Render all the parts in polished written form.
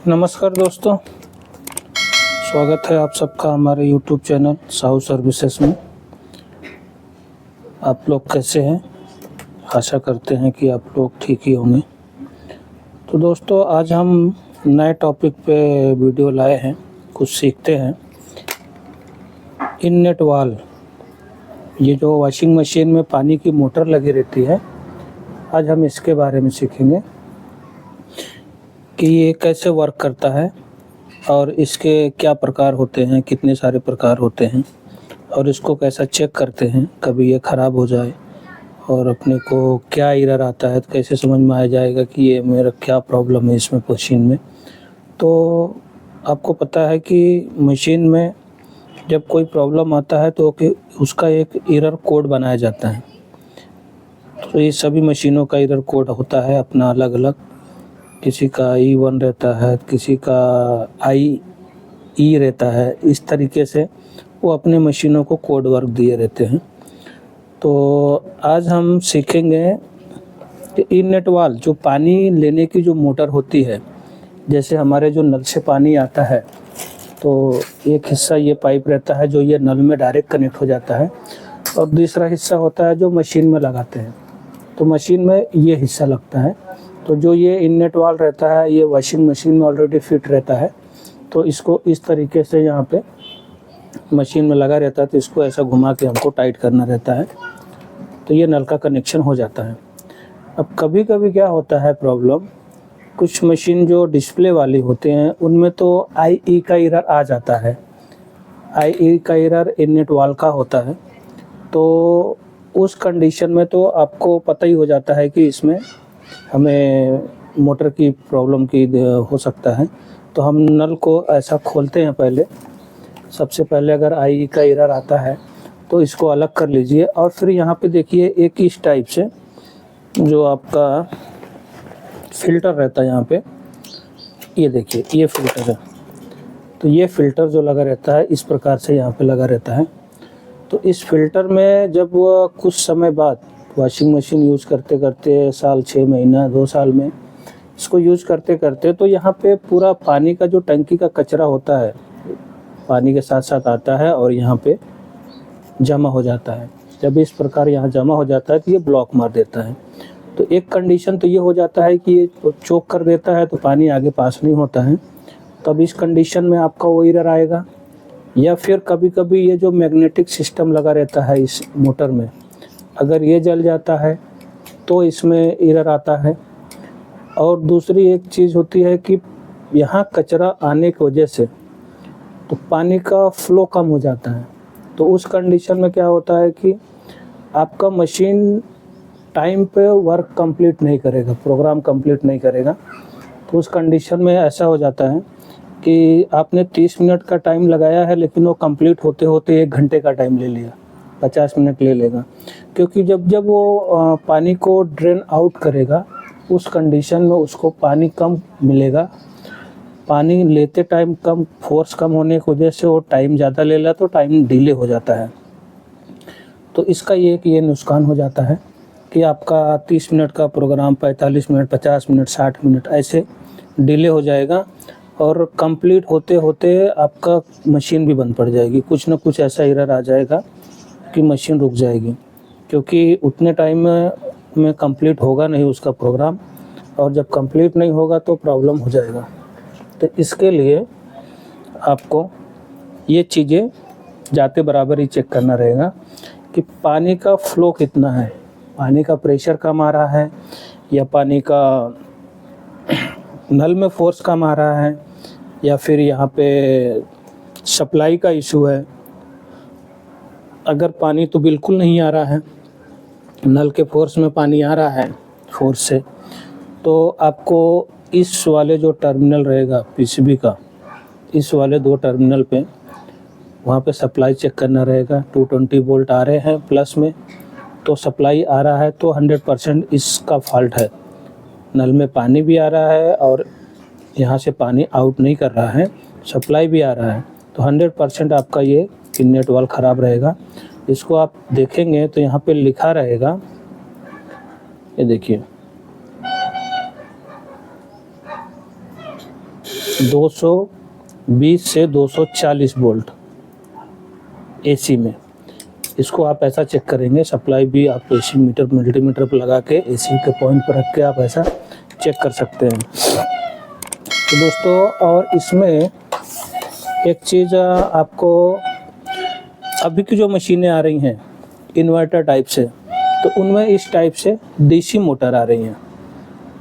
नमस्कार दोस्तों, स्वागत है आप सबका हमारे YouTube चैनल साहू सर्विसेज में। आप लोग कैसे हैं? आशा करते हैं कि आप लोग ठीक ही होंगे। तो दोस्तों, आज हम नए टॉपिक पे वीडियो लाए हैं, कुछ सीखते हैं। इननेट वाल्व, ये जो वॉशिंग मशीन में पानी की मोटर लगी रहती है, आज हम इसके बारे में सीखेंगे कि ये कैसे वर्क करता है और इसके क्या प्रकार होते हैं, कितने सारे प्रकार होते हैं और इसको कैसा चेक करते हैं कभी ये ख़राब हो जाए और अपने को क्या एरर आता है तो कैसे समझ में आ जाएगा कि ये मेरा क्या प्रॉब्लम है इसमें मशीन में। तो आपको पता है कि मशीन में जब कोई प्रॉब्लम आता है तो उसका एक एरर कोड बनाया जाता है। तो ये सभी मशीनों का एरर कोड होता है अपना अलग अलग। किसी का E1 रहता है, किसी का IE रहता है। इस तरीके से वो अपने मशीनों को कोड वर्क दिए रहते हैं। तो आज हम सीखेंगे कि इननेट वाल्व, जो पानी लेने की जो मोटर होती है, जैसे हमारे जो नल से पानी आता है तो एक हिस्सा ये पाइप रहता है जो ये नल में डायरेक्ट कनेक्ट हो जाता है और दूसरा हिस्सा होता है जो मशीन में लगाते हैं। तो मशीन में ये हिस्सा लगता है। तो जो ये इननेट वाल्व रहता है ये वॉशिंग मशीन में ऑलरेडी फिट रहता है। तो इसको इस तरीके से यहाँ पे मशीन में लगा रहता है, तो इसको ऐसा घुमा के हमको टाइट करना रहता है, तो ये नल का कनेक्शन हो जाता है। अब कभी कभी क्या होता है प्रॉब्लम, कुछ मशीन जो डिस्प्ले वाली होते हैं उनमें तो IE का एरर आ जाता है। IE का एरर इननेट वाल्व का होता है। तो उस कंडीशन में तो आपको पता ही हो जाता है कि इसमें हमें मोटर की प्रॉब्लम की हो सकता है। तो हम नल को ऐसा खोलते हैं। पहले सबसे पहले अगर IE का एरर आता है तो इसको अलग कर लीजिए और फिर यहाँ पे देखिए एक इस टाइप से जो आपका फ़िल्टर रहता है, यहाँ पे ये देखिए ये फ़िल्टर है। तो ये फ़िल्टर जो लगा रहता है इस प्रकार से यहाँ पे लगा रहता है। तो इस फ़िल्टर में जब वो कुछ समय बाद वॉशिंग मशीन यूज़ करते करते साल, 6 महीना, 2 साल में इसको यूज़ करते करते तो यहाँ पे पूरा पानी का जो टंकी का कचरा होता है पानी के साथ साथ आता है और यहाँ पे जमा हो जाता है। जब इस प्रकार यहाँ जमा हो जाता है तो ये ब्लॉक मार देता है। तो एक कंडीशन तो ये हो जाता है कि ये चोक कर देता है तो पानी आगे पास नहीं होता है। तब इस कंडीशन में आपका वो एरर आएगा। या फिर कभी कभी ये जो मैग्नेटिक सिस्टम लगा रहता है इस मोटर में, अगर ये जल जाता है तो इसमें एरर आता है। और दूसरी एक चीज़ होती है कि यहाँ कचरा आने की वजह से तो पानी का फ्लो कम हो जाता है। तो उस कंडीशन में क्या होता है कि आपका मशीन टाइम पे वर्क कंप्लीट नहीं करेगा, प्रोग्राम कंप्लीट नहीं करेगा। तो उस कंडीशन में ऐसा हो जाता है कि आपने 30 मिनट का टाइम लगाया है लेकिन वो कंप्लीट होते होते 1 घंटे का टाइम ले लिया, 50 मिनट ले लेगा। क्योंकि जब जब वो पानी को ड्रेन आउट करेगा उस कंडीशन में उसको पानी कम मिलेगा। पानी लेते टाइम कम, फोर्स कम होने की वजह से वो टाइम ज़्यादा ले ला तो टाइम डिले हो जाता है। तो इसका ये नुकसान हो जाता है कि आपका 30 मिनट का प्रोग्राम 45 मिनट, 50 मिनट, 60 मिनट ऐसे डिले हो जाएगा और कंप्लीट होते होते आपका मशीन भी बंद पड़ जाएगी। कुछ ना कुछ ऐसा एरर आ जाएगा कि मशीन रुक जाएगी, क्योंकि उतने टाइम में कंप्लीट होगा नहीं उसका प्रोग्राम, और जब कंप्लीट नहीं होगा तो प्रॉब्लम हो जाएगा। तो इसके लिए आपको ये चीज़ें जाते बराबर ही चेक करना रहेगा कि पानी का फ्लो कितना है, पानी का प्रेशर कम आ रहा है या पानी का नल में फोर्स कम आ रहा है या फिर यहाँ पे सप्लाई का इशू है। अगर पानी तो बिल्कुल नहीं आ रहा है, नल के फोर्स में पानी आ रहा है फोर्स से, तो आपको इस वाले जो टर्मिनल रहेगा PCB का, इस वाले 2 टर्मिनल पे वहाँ पे सप्लाई चेक करना रहेगा। 220 वोल्ट आ रहे हैं प्लस में तो सप्लाई आ रहा है, तो 100% इसका फॉल्ट है। नल में पानी भी आ रहा है और यहाँ से पानी आउट नहीं कर रहा है, सप्लाई भी आ रहा है, तो 100% आपका ये इननेट वाल्व ख़राब रहेगा। इसको आप देखेंगे तो यहाँ पे लिखा रहेगा, ये देखिए 220 से 240 वोल्ट एसी में। इसको आप ऐसा चेक करेंगे, सप्लाई भी आप एसी मीटर मल्टीमीटर पर लगा के एसी के पॉइंट पर रख के आप ऐसा चेक कर सकते हैं। तो दोस्तों, और इसमें एक चीज़ आपको, अभी की जो मशीनें आ रही हैं इन्वर्टर टाइप से, तो उनमें इस टाइप से डीसी मोटर आ रही हैं।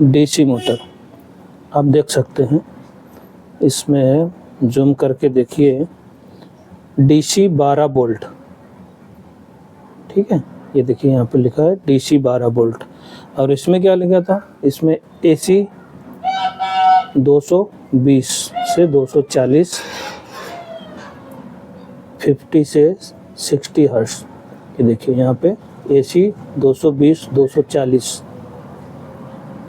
डीसी मोटर आप देख सकते हैं, इसमें जूम करके देखिए, डीसी 12 वोल्ट, ठीक है, ये देखिए यहाँ पे लिखा है डीसी 12 वोल्ट। और इसमें क्या लिखा था, इसमें एसी 220 से 240, 50 से 60 हर्ट्ज। ये देखिए यहाँ पे एसी 220 240,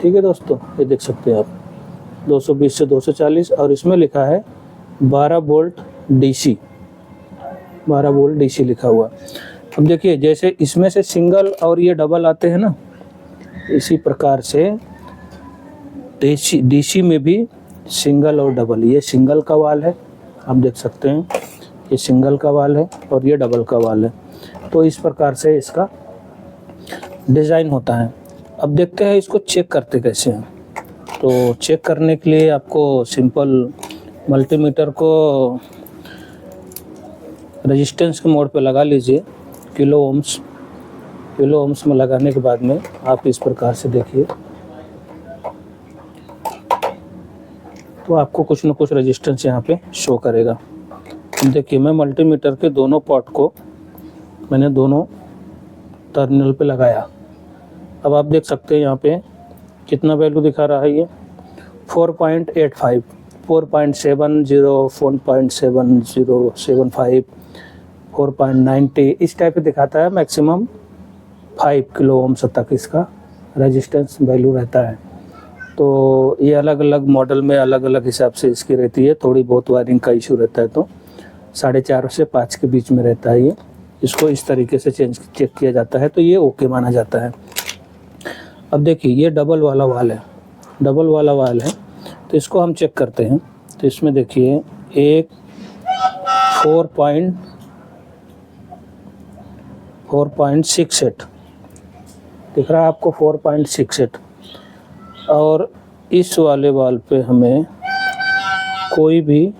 ठीक है दोस्तों, ये देख सकते हैं आप 220 से 240। और इसमें लिखा है 12 वोल्ट डीसी, 12 वोल्ट डीसी लिखा हुआ। अब देखिए, जैसे इसमें से सिंगल और ये डबल आते हैं ना, इसी प्रकार से डीसी में भी सिंगल और डबल, ये सिंगल का वाल है, आप देख सकते हैं, ये सिंगल का वाल है और ये डबल का वाल है। तो इस प्रकार से इसका डिज़ाइन होता है। अब देखते हैं इसको चेक करते कैसे हैं। तो चेक करने के लिए आपको सिंपल मल्टीमीटर को रेजिस्टेंस के मोड पे लगा लीजिए, किलो ओम्स में लगाने के बाद में आप इस प्रकार से देखिए, तो आपको कुछ न कुछ रेजिस्टेंस यहाँ पे शो करेगा। देखिए, मैं मल्टीमीटर के दोनों पॉट को मैंने दोनों टर्मिनल पे लगाया। अब आप देख सकते हैं यहाँ पे कितना वैल्यू दिखा रहा है, ये 4.85, 4.70, 4.7075, 4.90 इस टाइप पे दिखाता है। मैक्सिमम 5 किलो ओम्स तक इसका रेजिस्टेंस वैल्यू रहता है। तो ये अलग अलग मॉडल में अलग अलग हिसाब से इसकी रहती है। थोड़ी बहुत वायरिंग का इशू रहता है तो 4.5 से 5 के बीच में रहता है ये। इसको इस तरीके से चेक किया जाता है, तो ये ओके माना जाता है। अब देखिए, ये डबल वाला वाल है, डबल वाला वाल है, तो इसको हम चेक करते हैं। तो इसमें देखिए एक 4.68 दिख रहा है आपको, 4.68। और इस वाले वाल पे हमें कोई भी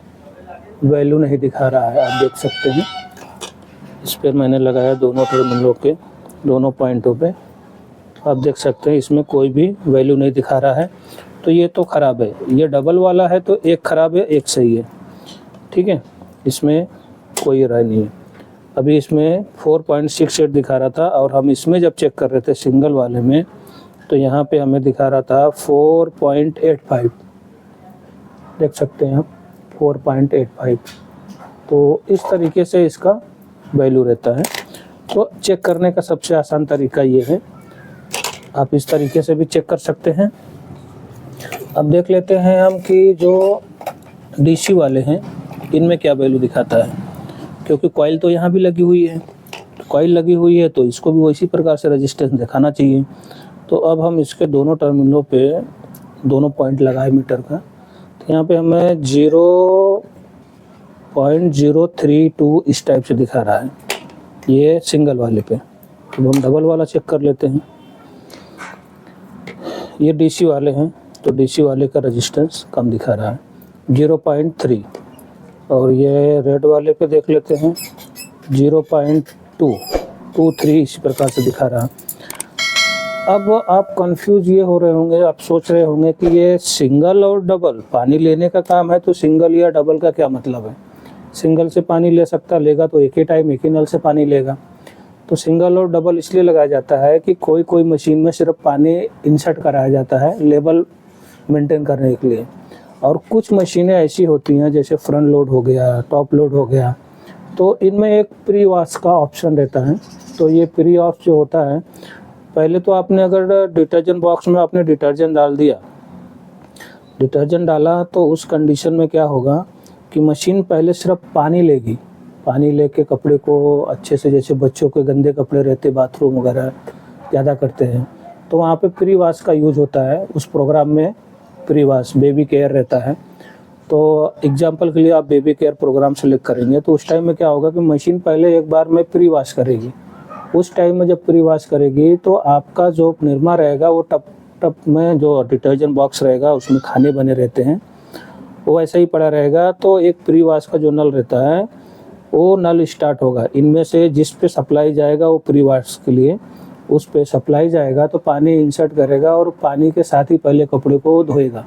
वैल्यू नहीं दिखा रहा है, आप देख सकते हैं। इस पर मैंने लगाया दोनों टर्मिनलों के दोनों पॉइंटों पे, आप देख सकते हैं इसमें कोई भी वैल्यू नहीं दिखा रहा है। तो ये तो ख़राब है, ये डबल वाला है तो एक ख़राब है एक सही है, ठीक है, इसमें कोई राय नहीं है। अभी इसमें 4.68 दिखा रहा था और हम इसमें जब चेक कर रहे थे सिंगल वाले में, तो यहाँ पे हमें दिखा रहा था 4.85, देख सकते हैं आप 4.85। तो इस तरीके से इसका वैल्यू रहता है। तो चेक करने का सबसे आसान तरीका ये है, आप इस तरीके से भी चेक कर सकते हैं। अब देख लेते हैं हम कि जो डीसी वाले हैं इनमें क्या वैल्यू दिखाता है, क्योंकि कॉइल तो यहाँ भी लगी हुई है, कॉइल लगी हुई है तो इसको भी उसी प्रकार से रेजिस्टेंस दिखाना चाहिए। तो अब हम इसके दोनों टर्मिनलों पे दोनों पॉइंट लगाए मीटर का, तो यहाँ पे हमें 0.032 इस टाइप से दिखा रहा है, ये सिंगल वाले पे। तो हम डबल वाला चेक कर लेते हैं। ये डीसी वाले हैं तो डीसी वाले का रेजिस्टेंस कम दिखा रहा है 0.3, और ये रेड वाले पे देख लेते हैं 0.223 इसी प्रकार से दिखा रहा है। अब आप कंफ्यूज ये हो रहे होंगे, आप सोच रहे होंगे कि ये सिंगल और डबल पानी लेने का काम है, तो सिंगल या डबल का क्या मतलब है। सिंगल से पानी ले सकता, लेगा तो एक ही टाइम एक ही नल से पानी लेगा। तो सिंगल और डबल इसलिए लगाया जाता है कि कोई कोई मशीन में सिर्फ पानी इंसर्ट कराया जाता है लेवल मेंटेन करने के लिए, और कुछ मशीनें ऐसी होती हैं जैसे फ्रंट लोड हो गया, टॉप लोड हो गया, तो इनमें एक प्री वॉश का ऑप्शन रहता है। तो ये प्री वॉश जो होता है, पहले तो आपने अगर डिटर्जेंट बॉक्स में आपने डिटर्जेंट डाल दिया, डिटर्जेंट डाला, तो उस कंडीशन में क्या होगा कि मशीन पहले सिर्फ पानी लेगी, पानी लेके कपड़े को अच्छे से, जैसे बच्चों के गंदे कपड़े रहते बाथरूम वगैरह ज़्यादा करते हैं, तो वहाँ पे प्री वॉश का यूज होता है। उस प्रोग्राम में प्री वॉश बेबी केयर रहता है, तो एग्जांपल के लिए आप बेबी केयर प्रोग्राम सेलेक्ट करेंगे तो उस टाइम में क्या होगा कि मशीन पहले एक बार में प्री वॉश करेगी। उस टाइम में जब प्री वॉश करेगी तो आपका जो निरमा रहेगा वो टप टप में जो डिटर्जेंट बॉक्स रहेगा उसमें खाने बने रहते हैं वो ऐसा ही पड़ा रहेगा। तो एक प्री वॉश का जो नल रहता है वो नल स्टार्ट होगा, इनमें से जिस पे सप्लाई जाएगा वो प्री वॉश के लिए उस पे सप्लाई जाएगा तो पानी इंसर्ट करेगा और पानी के साथ ही पहले कपड़े को धोएगा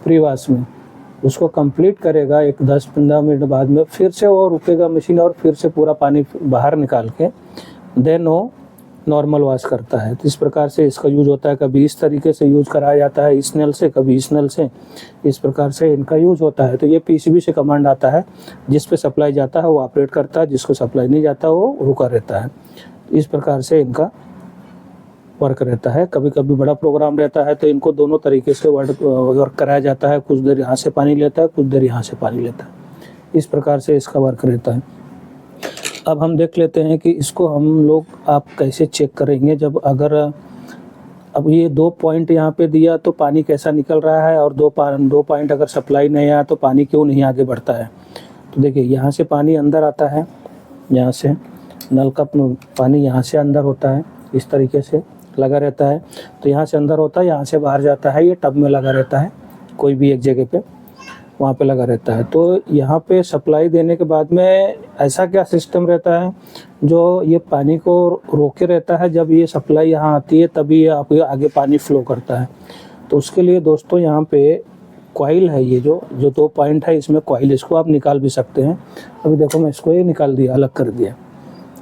प्री वॉश में, उसको कंप्लीट करेगा। एक 10-15 मिनट बाद में फिर से वो रुकेगा मशीन और फिर से पूरा पानी बाहर निकाल के देन वो नॉर्मल वॉश करता है। तो इस प्रकार से इसका यूज होता है। कभी इस तरीके से यूज कराया जाता है इस नल से, कभी इस नल से, इस प्रकार से इनका यूज होता है। तो ये पीसीबी से कमांड आता है, जिस पे सप्लाई जाता है वो ऑपरेट करता है, जिसको सप्लाई नहीं जाता वो रुका रहता है। इस प्रकार से इनका वर्क रहता है। कभी कभी बड़ा प्रोग्राम रहता है तो इनको दोनों तरीके से वर्क कराया जाता है, कुछ देर यहाँ से पानी लेता है, कुछ देर यहाँ से पानी लेता है। इस प्रकार से इसका वर्क रहता है। अब हम देख लेते हैं कि इसको हम लोग आप कैसे चेक करेंगे। जब अगर अब ये 2 पॉइंट यहाँ पे दिया तो पानी कैसा निकल रहा है, और 2 पॉइंट अगर सप्लाई नहीं आया तो पानी क्यों नहीं आगे बढ़ता है। तो देखिए यहाँ से पानी अंदर आता है, यहाँ से नल का पानी यहाँ से अंदर होता है, इस तरीके से लगा रहता है। तो यहाँ से अंदर होता है, यहाँ से बाहर जाता है, ये टब में लगा रहता है कोई भी एक जगह पे, वहाँ पे लगा रहता है। तो यहाँ पे सप्लाई देने के बाद में ऐसा क्या सिस्टम रहता है जो ये पानी को रोके रहता है। जब ये सप्लाई यहाँ आती है तभी ये आपके आगे पानी फ्लो करता है। तो उसके लिए दोस्तों यहाँ पे कॉइल है, ये जो 2 पॉइंट है इसमें कॉइल, इसको आप निकाल भी सकते हैं। अभी देखो मैं इसको ये निकाल दिया, अलग कर दिया।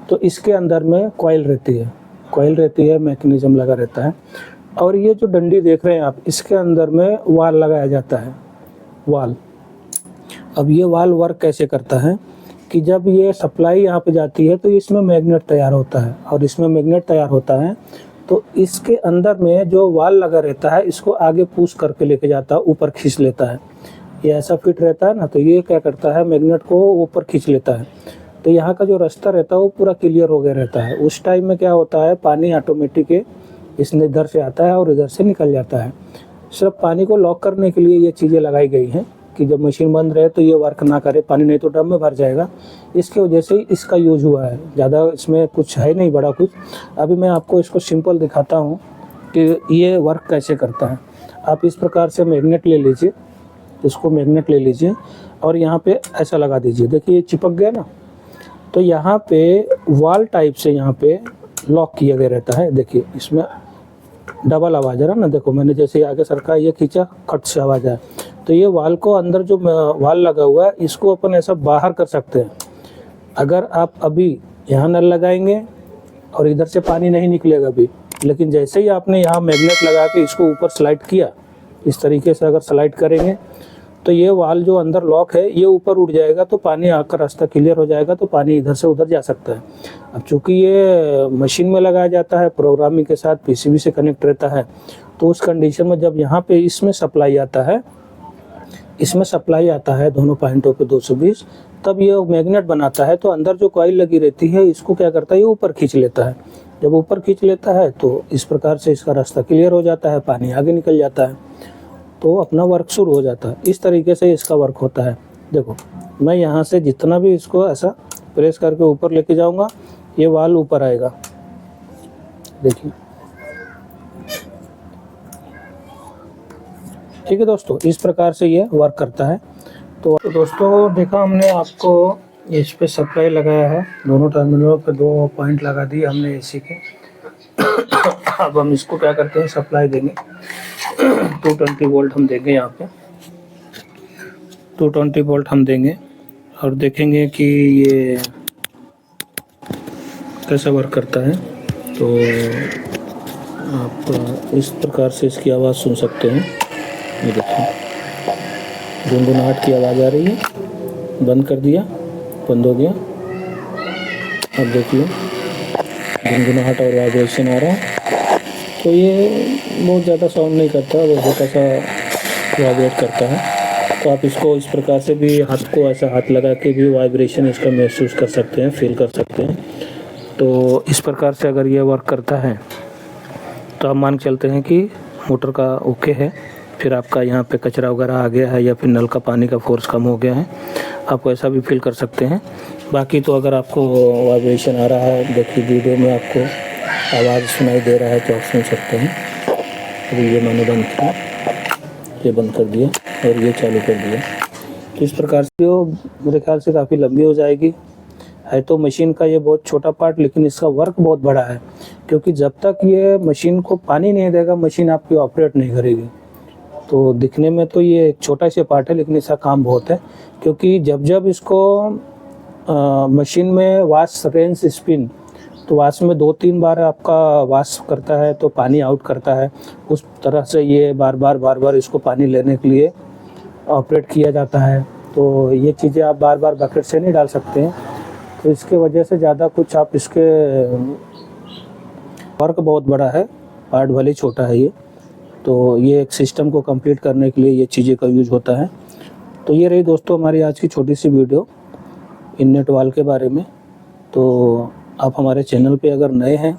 तो इसके अंदर में कॉइल रहती है, मैकेनिज्म लगा रहता है। और ये जो डंडी देख रहे हैं आप, इसके अंदर में वाल लगाया जाता है, वाल। अब ये वाल वर्क कैसे करता है कि जब ये सप्लाई यहाँ पे जाती है तो इसमें मैग्नेट तैयार होता है, और इसमें मैग्नेट तैयार होता है तो इसके अंदर में जो वाल लगा रहता है इसको आगे पुश करके लेके जाता है, ऊपर खींच लेता है। ये ऐसा फिट रहता है ना, तो ये क्या करता है, मैग्नेट को ऊपर खींच लेता है। तो यहाँ का जो रास्ता रहता है वो पूरा क्लियर हो गया रहता है। उस टाइम में क्या होता है, पानी ऑटोमेटिक इसने इधर से आता है और इधर से निकल जाता है। सिर्फ पानी को लॉक करने के लिए ये चीज़ें लगाई गई हैं कि जब मशीन बंद रहे तो ये वर्क ना करे, पानी नहीं तो ड्रम में भर जाएगा। इसके वजह से इसका यूज हुआ है, ज़्यादा इसमें कुछ है नहीं बड़ा कुछ। अभी मैं आपको इसको सिंपल दिखाता हूँ कि ये वर्क कैसे करता है। आप इस प्रकार से मैग्नेट ले लीजिए, इसको मैग्नेट ले लीजिए और यहाँ पे ऐसा लगा दीजिए। देखिए ये चिपक गया ना, तो यहाँ पे वाल टाइप से यहाँ पे लॉक किया गया रहता है। देखिए इसमें डबल आवाज़ है ना, देखो मैंने जैसे आगे सरका ये खींचा, खट से आवाज़ है। तो ये वाल को अंदर जो वाल लगा हुआ है इसको अपन ऐसा बाहर कर सकते हैं। अगर आप अभी यहाँ नल लगाएंगे और इधर से पानी नहीं निकलेगा अभी, लेकिन जैसे ही आपने यहाँ मैग्नेट लगा के इसको ऊपर स्लाइड किया, इस तरीके से अगर स्लाइड करेंगे तो ये वाल जो अंदर लॉक है ये ऊपर उठ जाएगा, तो पानी आकर रास्ता क्लियर हो जाएगा, तो पानी इधर से उधर जा सकता है। अब चूंकि ये मशीन में लगाया जाता है, प्रोग्रामिंग के साथ पीसीबी से कनेक्ट रहता है, तो उस कंडीशन में जब यहाँ पे इसमें सप्लाई आता है दोनों पॉइंटों पे 220, तब ये मैग्नेट बनाता है। तो अंदर जो कॉइल लगी रहती है इसको क्या करता है, ये ऊपर खींच लेता है। जब ऊपर खींच लेता है तो इस प्रकार से इसका रास्ता क्लियर हो जाता है, पानी आगे निकल जाता है, तो अपना वर्क शुरू हो जाता है। इस तरीके से इसका वर्क होता है। देखो मैं यहाँ से जितना भी इसको ऐसा प्रेस करके ऊपर लेके जाऊँगा, ये वाल ऊपर आएगा। देखिए ठीक है दोस्तों, इस प्रकार से ये वर्क करता है। तो दोस्तों देखा हमने आपको इस पे सप्लाई लगाया है, दोनों टर्मिनलों पे 2 पॉइंट लगा दिए हमने एसी के। अब हम इसको क्या करते हैं, सप्लाई देंगे 220 वोल्ट हम देंगे, यहाँ पे 220 वोल्ट हम देंगे और देखेंगे कि ये कैसा वर्क करता है। तो आप इस प्रकार से इसकी आवाज़ सुन सकते हैं। ये देखिए गुनगुनाहट की आवाज़ आ रही है, बंद कर दिया, बंद हो गया। अब देखिए गुनगुनाहट और वाइब्रेशन आ रहा है। तो ये बहुत ज़्यादा साउंड नहीं करता, वो हल्का सा वाइब्रेट करता है। तो आप इसको इस प्रकार से भी हाथ को ऐसा हाथ लगा के भी वाइब्रेशन इसका महसूस कर सकते हैं, फील कर सकते हैं। तो इस प्रकार से अगर ये वर्क करता है तो आप मान के चलते हैं कि मोटर का ओके है फिर आपका यहाँ पे कचरा वगैरह आ गया है या फिर नल का पानी का फोर्स कम हो गया है, आप ऐसा भी फील कर सकते हैं। बाकी तो अगर आपको वाइब्रेशन आ रहा है, देखिए वीडियो में आपको आवाज़ सुनाई दे रहा है तो आप सुन सकते हैं। अभी ये मैंने बंद किया, ये बंद कर दिया और ये चालू कर दिया। तो इस प्रकार से वो मेरे ख्याल से काफ़ी लंबी हो जाएगी। है तो मशीन का ये बहुत छोटा पार्ट, लेकिन इसका वर्क बहुत बड़ा है, क्योंकि जब तक ये मशीन को पानी नहीं देगा मशीन आपकी ऑपरेट नहीं करेगी। तो दिखने में तो ये एक छोटा सा पार्ट है, लेकिन इसका काम बहुत है, क्योंकि जब जब इसको मशीन में वाश रेंज स्पिन, तो वाश में 2-3 बार आपका वाश करता है तो पानी आउट करता है, उस तरह से ये बार बार इसको पानी लेने के लिए ऑपरेट किया जाता है। तो ये चीज़ें आप बार बार बकेट से नहीं डाल सकते हैं, तो इसके वजह से ज़्यादा कुछ आप इसके वर्क बहुत बड़ा है, पार्ट भले छोटा है ये। तो ये एक सिस्टम को कंप्लीट करने के लिए ये चीज़ें का यूज होता है। तो ये रही दोस्तों हमारी आज की छोटी सी वीडियो इननेट वाल्व के बारे में। तो आप हमारे चैनल पे अगर नए हैं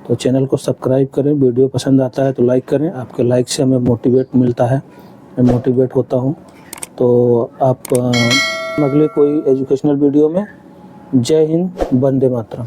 तो चैनल को सब्सक्राइब करें, वीडियो पसंद आता है तो लाइक करें, आपके लाइक से हमें मोटिवेट मिलता है, मैं मोटिवेट होता हूँ। तो आप अगले कोई एजुकेशनल वीडियो में। जय हिंद, वंदे मातरम।